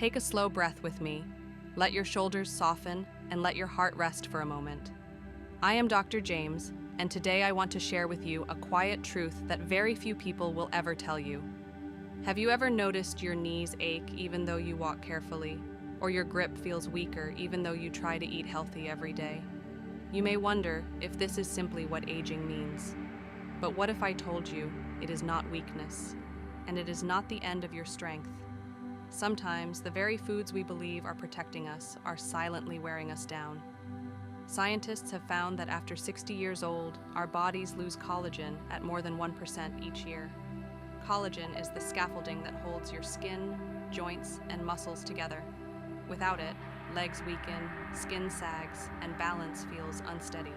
Take a slow breath with me. Let your shoulders soften and let your heart rest for a moment. I am Dr. James, and today I want to share with you a quiet truth that very few people will ever tell you. Have you ever noticed your knees ache even though you walk carefully, or your grip feels weaker even though you try to eat healthy every day? You may wonder if this is simply what aging means. But what if I told you it is not weakness, and it is not the end of your strength? Sometimes the very foods we believe are protecting us are silently wearing us down. Scientists have found that after 60 years old, our bodies lose collagen at more than 1% each year. Collagen is the scaffolding that holds your skin, joints, and muscles together. Without it, legs weaken, skin sags, and balance feels unsteady.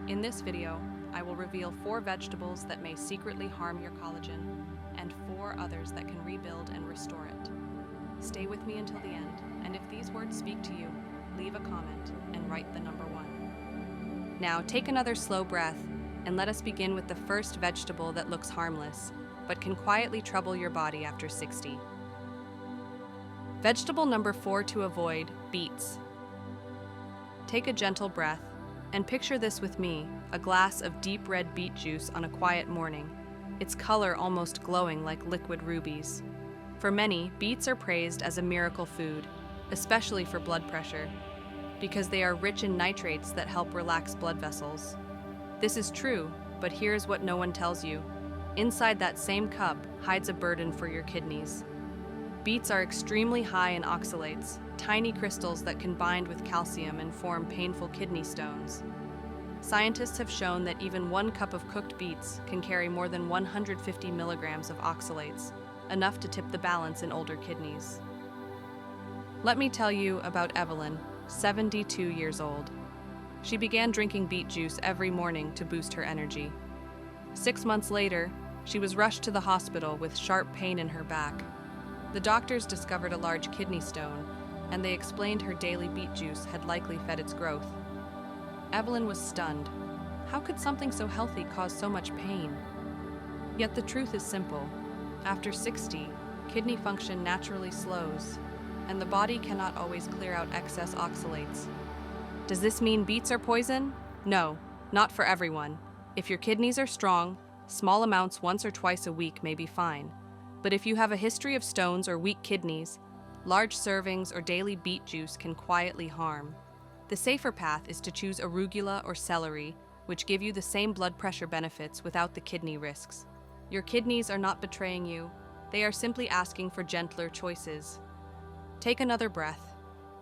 In this video, I will reveal 4 vegetables that may secretly harm your collagen, and 4 others that can rebuild and restore it. Stay with me until the end, and if these words speak to you, leave a comment and write the number 1. Now take another slow breath, and let us begin with the first vegetable that looks harmless, but can quietly trouble your body after 60. Vegetable number 4 to avoid: beets. Take a gentle breath, and picture this with me, a glass of deep red beet juice on a quiet morning, its color almost glowing like liquid rubies. For many, beets are praised as a miracle food, especially for blood pressure, because they are rich in nitrates that help relax blood vessels. This is true, but here's what no one tells you. Inside that same cup hides a burden for your kidneys. Beets are extremely high in oxalates, tiny crystals that can bind with calcium and form painful kidney stones. Scientists have shown that even 1 cup of cooked beets can carry more than 150 milligrams of oxalates, enough to tip the balance in older kidneys. Let me tell you about Evelyn, 72 years old. She began drinking beet juice every morning to boost her energy. 6 months later, she was rushed to the hospital with sharp pain in her back. The doctors discovered a large kidney stone, and they explained her daily beet juice had likely fed its growth. Evelyn was stunned. How could something so healthy cause so much pain? Yet the truth is simple. After 60, kidney function naturally slows, and the body cannot always clear out excess oxalates. Does this mean beets are poison? No, not for everyone. If your kidneys are strong, small amounts once or twice a week may be fine. But if you have a history of stones or weak kidneys, large servings or daily beet juice can quietly harm. The safer path is to choose arugula or celery, which give you the same blood pressure benefits without the kidney risks. Your kidneys are not betraying you. They are simply asking for gentler choices. Take another breath,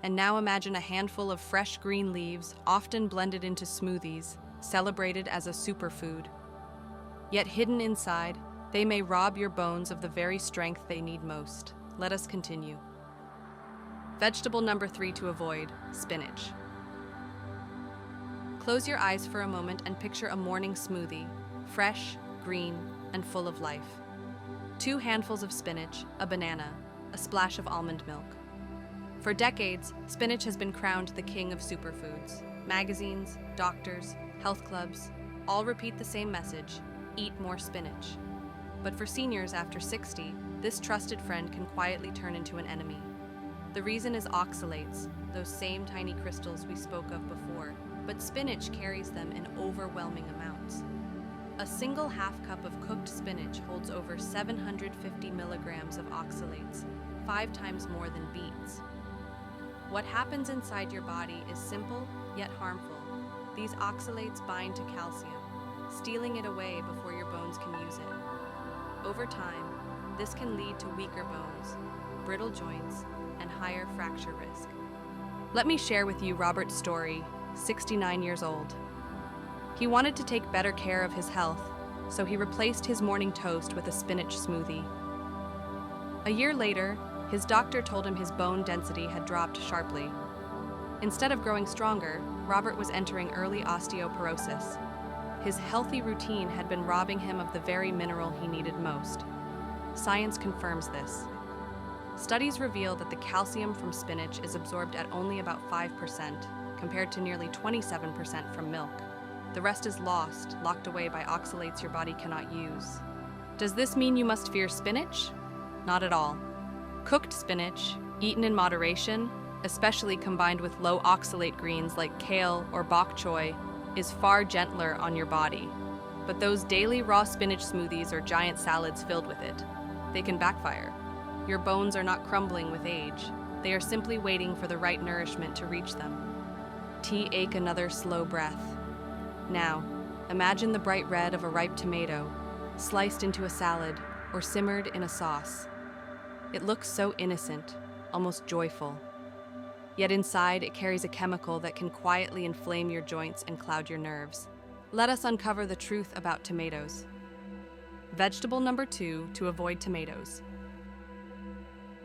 and now imagine a handful of fresh green leaves, often blended into smoothies, celebrated as a superfood. Yet hidden inside, they may rob your bones of the very strength they need most. Let us continue. Vegetable number 3 to avoid: spinach. Close your eyes for a moment and picture a morning smoothie, fresh, green, and full of life. 2 handfuls of spinach, a banana, a splash of almond milk. For decades, spinach has been crowned the king of superfoods. Magazines, doctors, health clubs, all repeat the same message: eat more spinach. But for seniors after 60, this trusted friend can quietly turn into an enemy. The reason is oxalates, those same tiny crystals we spoke of before, but spinach carries them in overwhelming amounts. A single half cup of cooked spinach holds over 750 milligrams of oxalates, 5 times more than beets. What happens inside your body is simple yet harmful. These oxalates bind to calcium, stealing it away before your bones can use it. Over time, this can lead to weaker bones, brittle joints, and higher fracture risk. Let me share with you Robert's story, 69 years old. He wanted to take better care of his health, so he replaced his morning toast with a spinach smoothie. A year later, his doctor told him his bone density had dropped sharply. Instead of growing stronger, Robert was entering early osteoporosis. His healthy routine had been robbing him of the very mineral he needed most. Science confirms this. Studies reveal that the calcium from spinach is absorbed at only about 5%, compared to nearly 27% from milk. The rest is lost, locked away by oxalates your body cannot use. Does this mean you must fear spinach? Not at all. Cooked spinach, Eaten in moderation, especially combined with low oxalate greens like kale or bok choy, is far gentler on your body. But those daily raw spinach smoothies or giant salads filled with it, they can backfire. Your bones are not crumbling with age. They are simply waiting for the right nourishment to reach them. Take another slow breath. Now, imagine the bright red of a ripe tomato, sliced into a salad or simmered in a sauce. It looks so innocent, almost joyful. Yet inside, it carries a chemical that can quietly inflame your joints and cloud your nerves. Let us uncover the truth about tomatoes. Vegetable number 2 to avoid tomatoes.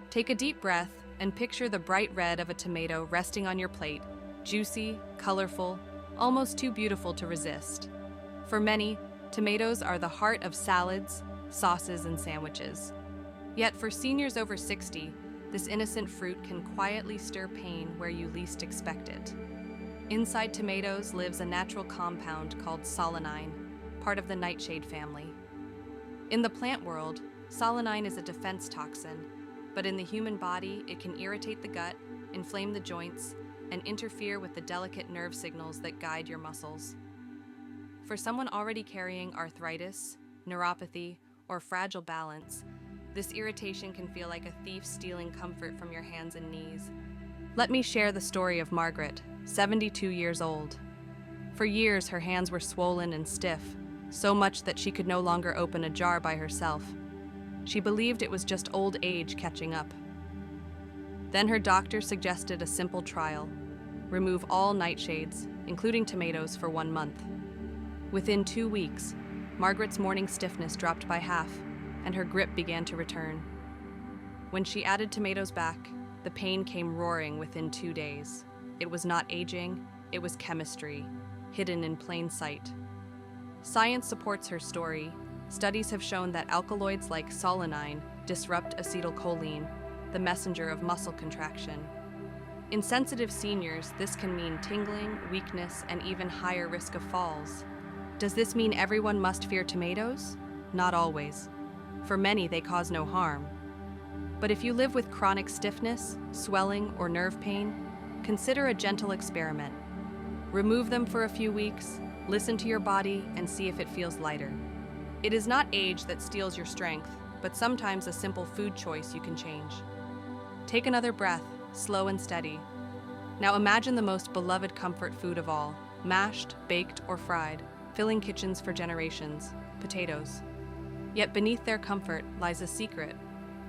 Take a deep breath and picture the bright red of a tomato resting on your plate, juicy, colorful, almost too beautiful to resist. For many, tomatoes are the heart of salads, sauces, and sandwiches. Yet for seniors over 60, this innocent fruit can quietly stir pain where you least expect it. Inside tomatoes lives a natural compound called solanine, part of the nightshade family. In the plant world, solanine is a defense toxin, but in the human body, it can irritate the gut, inflame the joints, and interfere with the delicate nerve signals that guide your muscles. For someone already carrying arthritis, neuropathy, or fragile balance, this irritation can feel like a thief stealing comfort from your hands and knees. Let me share the story of Margaret, 72 years old. For years, her hands were swollen and stiff, so much that she could no longer open a jar by herself. She believed it was just old age catching up. Then her doctor suggested a simple trial: remove all nightshades, including tomatoes, for 1 month. Within 2 weeks, Margaret's morning stiffness dropped by half, and her grip began to return. When she added tomatoes back, the pain came roaring within 2 days. It was not aging, it was chemistry, hidden in plain sight. Science supports her story. Studies have shown that alkaloids like solanine disrupt acetylcholine, the messenger of muscle contraction. In sensitive seniors, this can mean tingling, weakness, and even higher risk of falls. Does this mean everyone must fear tomatoes? Not always. For many, they cause no harm. But if you live with chronic stiffness, swelling, or nerve pain, consider a gentle experiment. Remove them for a few weeks, listen to your body, and see if it feels lighter. It is not age that steals your strength, but sometimes a simple food choice you can change. Take another breath, slow and steady. Now imagine the most beloved comfort food of all, mashed, baked, or fried, filling kitchens for generations: potatoes. Yet beneath their comfort lies a secret,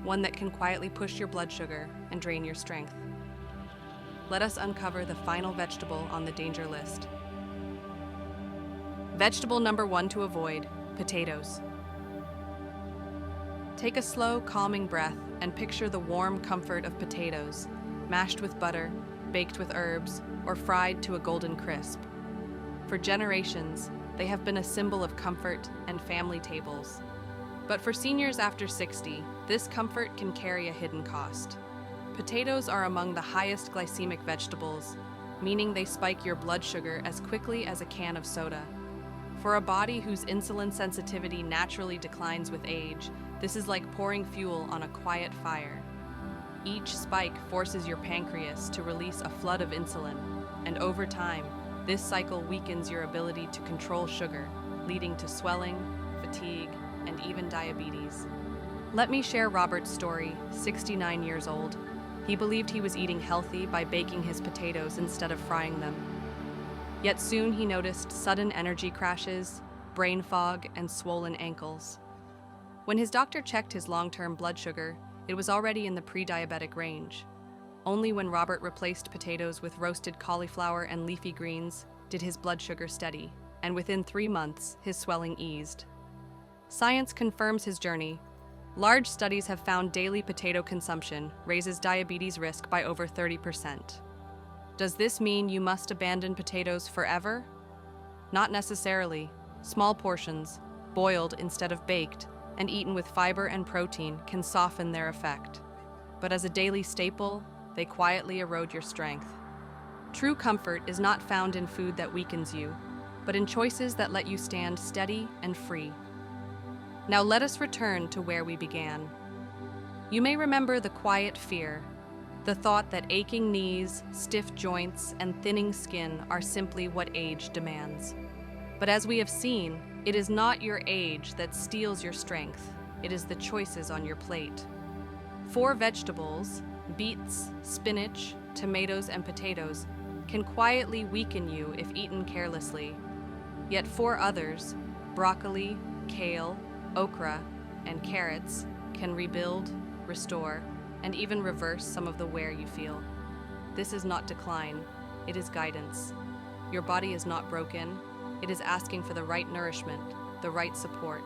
one that can quietly push your blood sugar and drain your strength. Let us uncover the final vegetable on the danger list. Vegetable number 1 to avoid: potatoes. Take a slow, calming breath and picture the warm comfort of potatoes, mashed with butter, baked with herbs, or fried to a golden crisp. For generations, they have been a symbol of comfort and family tables. But for seniors after 60, this comfort can carry a hidden cost. Potatoes are among the highest glycemic vegetables, meaning they spike your blood sugar as quickly as a can of soda. For a body whose insulin sensitivity naturally declines with age, this is like pouring fuel on a quiet fire. Each spike forces your pancreas to release a flood of insulin, and over time, this cycle weakens your ability to control sugar, leading to swelling, fatigue, and even diabetes. Let me share Robert's story, 69 years old. He believed he was eating healthy by baking his potatoes instead of frying them. Yet soon he noticed sudden energy crashes, brain fog, and swollen ankles. When his doctor checked his long-term blood sugar, it was already in the pre-diabetic range. Only when Robert replaced potatoes with roasted cauliflower and leafy greens did his blood sugar steady, and within 3 months, his swelling eased. Science confirms his journey. Large studies have found daily potato consumption raises diabetes risk by over 30%. Does this mean you must abandon potatoes forever? Not necessarily. Small portions, boiled instead of baked, and eaten with fiber and protein can soften their effect. But as a daily staple, they quietly erode your strength. True comfort is not found in food that weakens you, but in choices that let you stand steady and free. Now let us return to where we began. You may remember the quiet fear. The thought that aching knees, stiff joints, and thinning skin are simply what age demands. But as we have seen, it is not your age that steals your strength, it is the choices on your plate. 4 vegetables, beets, spinach, tomatoes, and potatoes, can quietly weaken you if eaten carelessly. Yet 4 others, broccoli, kale, okra, and carrots, can rebuild, restore, and even reverse some of the wear you feel. This is not decline, it is guidance. Your body is not broken, it is asking for the right nourishment, the right support.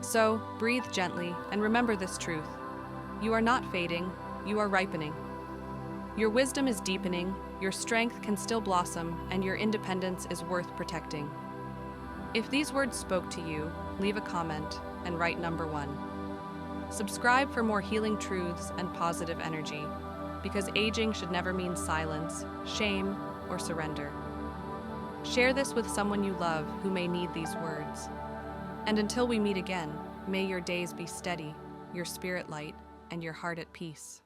So, breathe gently and remember this truth. You are not fading, you are ripening. Your wisdom is deepening, your strength can still blossom, and your independence is worth protecting. If these words spoke to you, leave a comment and write number 1. Subscribe for more healing truths and positive energy, because aging should never mean silence, shame, or surrender. Share this with someone you love who may need these words. And until we meet again, may your days be steady, your spirit light, and your heart at peace.